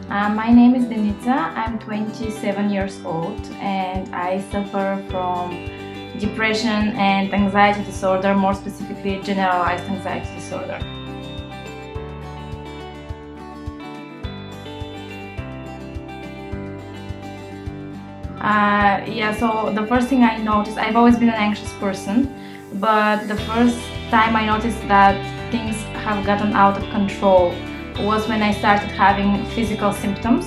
My name is Denitsa. I'm 27 years old and I suffer from depression and anxiety disorder, more specifically generalized anxiety disorder. So the first thing I noticed, I've always been an anxious person, but the first time I noticed that things have gotten out of control was when I started having physical symptoms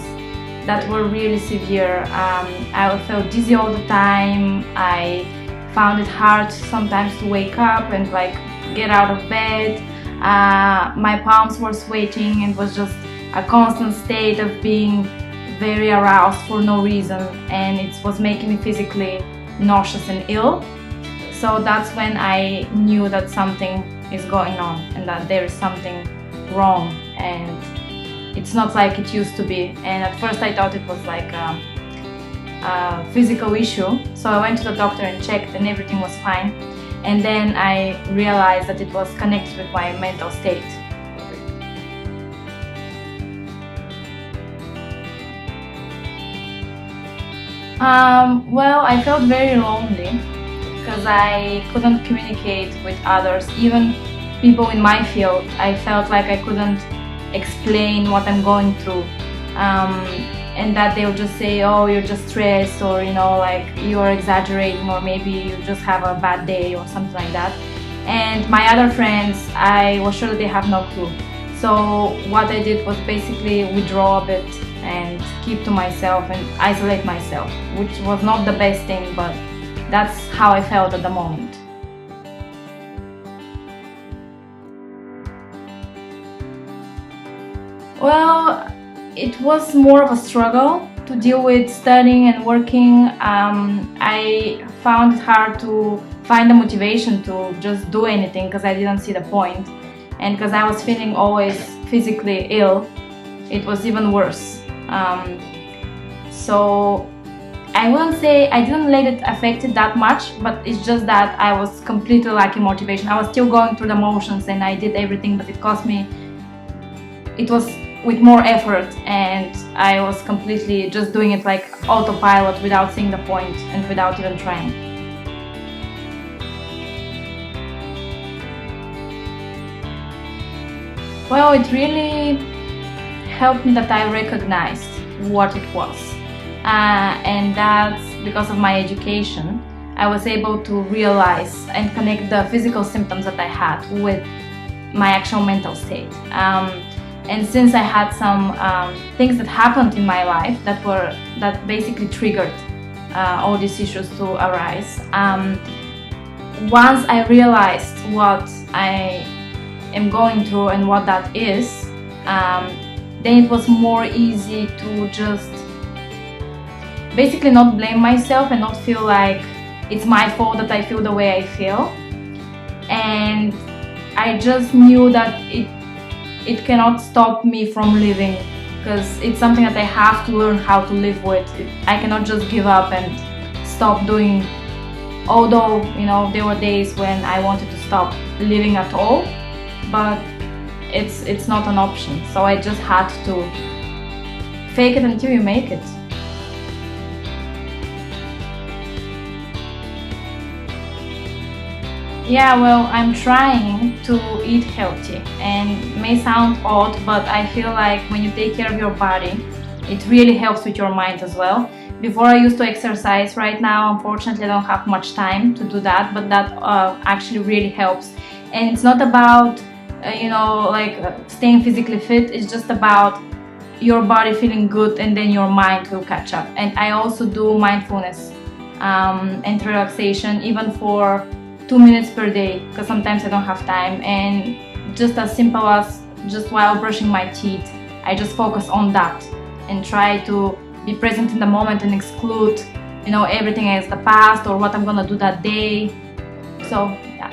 that were really severe. I felt dizzy all the time. I found it hard sometimes to wake up and get out of bed. My palms were sweating and it was just a constant state of being very aroused for no reason, and it was making me physically nauseous and ill. So that's when I knew that something is going on and that there is something wrong, and it's not like it used to be. And at first I thought it was like a physical issue, so I went to the doctor and checked and everything was fine. And then I realized that it was connected with my mental state. Well, I felt very lonely because I couldn't communicate with others, even people in my field. I felt like I couldn't explain what I'm going through, and that they would just say, oh, you're just stressed, or like you're exaggerating, or maybe you just have a bad day or something like that. And my other friends, I was sure that they have no clue. So what I did was basically withdraw a bit and keep to myself and isolate myself, which was not the best thing, but that's how I felt at the moment. Well, it was more of a struggle to deal with studying and working. I found it hard to find the motivation to just do anything because I didn't see the point. And because I was feeling always physically ill, it was even worse. So I wouldn't say I didn't let it affect it that much, but it's just that I was completely lacking motivation. I was still going through the motions and I did everything, but it was with more effort, and I was completely just doing it like autopilot without seeing the point and without even trying. Well, it really helped me that I recognized what it was, and that's because of my education. I was able to realize and connect the physical symptoms that I had with my actual mental state. And since I had some things that happened in my life that basically triggered all these issues to arise, once I realized what I am going through and what that is, then it was more easy to just basically not blame myself and not feel like it's my fault that I feel the way I feel. And I just knew that it cannot stop me from living, because it's something that I have to learn how to live with. I cannot just give up and stop doing, although there were days when I wanted to stop living at all, but it's not an option. So I just had to fake it until you make it. Yeah, well, I'm trying to eat healthy, and it may sound odd, but I feel like when you take care of your body, it really helps with your mind as well. Before I used to exercise. Right now, unfortunately, I don't have much time to do that, but that actually really helps. And it's not about staying physically fit. It's just about your body feeling good, and then your mind will catch up. And I also do mindfulness and relaxation, even for 2 minutes per day, because sometimes I don't have time. And just as simple as just while brushing my teeth, I just focus on that and try to be present in the moment and exclude everything as the past or what I'm gonna do that day. So yeah.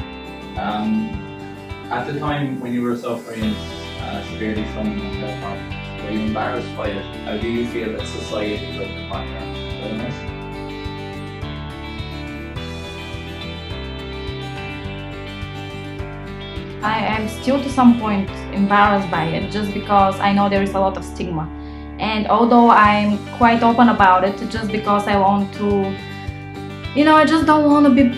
At the time when you were suffering severely from mental problems, were you embarrassed by it? How do you feel that society looked upon your illness? I am still to some point embarrassed by it, just because I know there is a lot of stigma. And although I'm quite open about it, just because I want to, I just don't want to be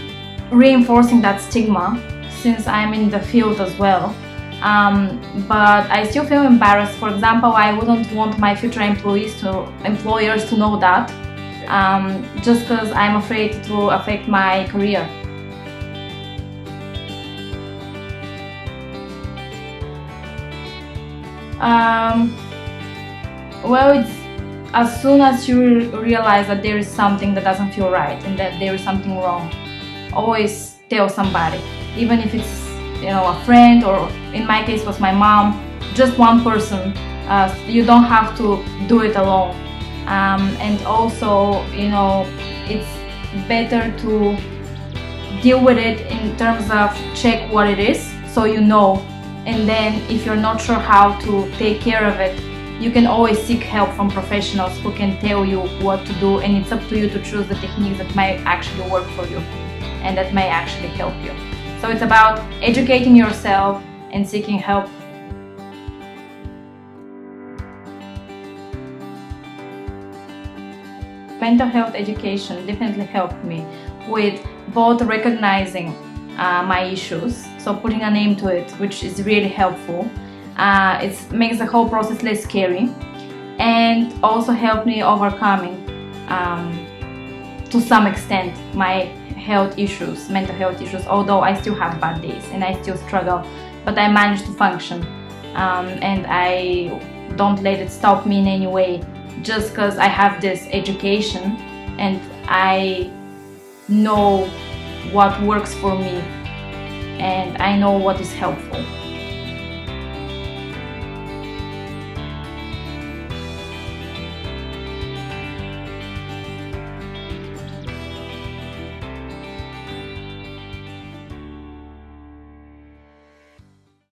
reinforcing that stigma, since I'm in the field as well. But I still feel embarrassed. For example, I wouldn't want my future employers to know that, just because I'm afraid it will affect my career. Well, it's as soon as you realize that there is something that doesn't feel right and that there is something wrong, always tell somebody, even if it's a friend, or in my case was my mom, just one person. You don't have to do it alone. And also, it's better to deal with it in terms of check what it is, so and then if you're not sure how to take care of it, you can always seek help from professionals who can tell you what to do, and it's up to you to choose the techniques that might actually work for you and that may actually help you. So it's about educating yourself and seeking help. Mental health education definitely helped me with both recognizing my issues, so putting a name to it, which is really helpful. It makes the whole process less scary, and also helped me overcoming, to some extent, my mental health issues, although I still have bad days and I still struggle, but I manage to function, and I don't let it stop me in any way, just because I have this education and I know what works for me and I know what is helpful.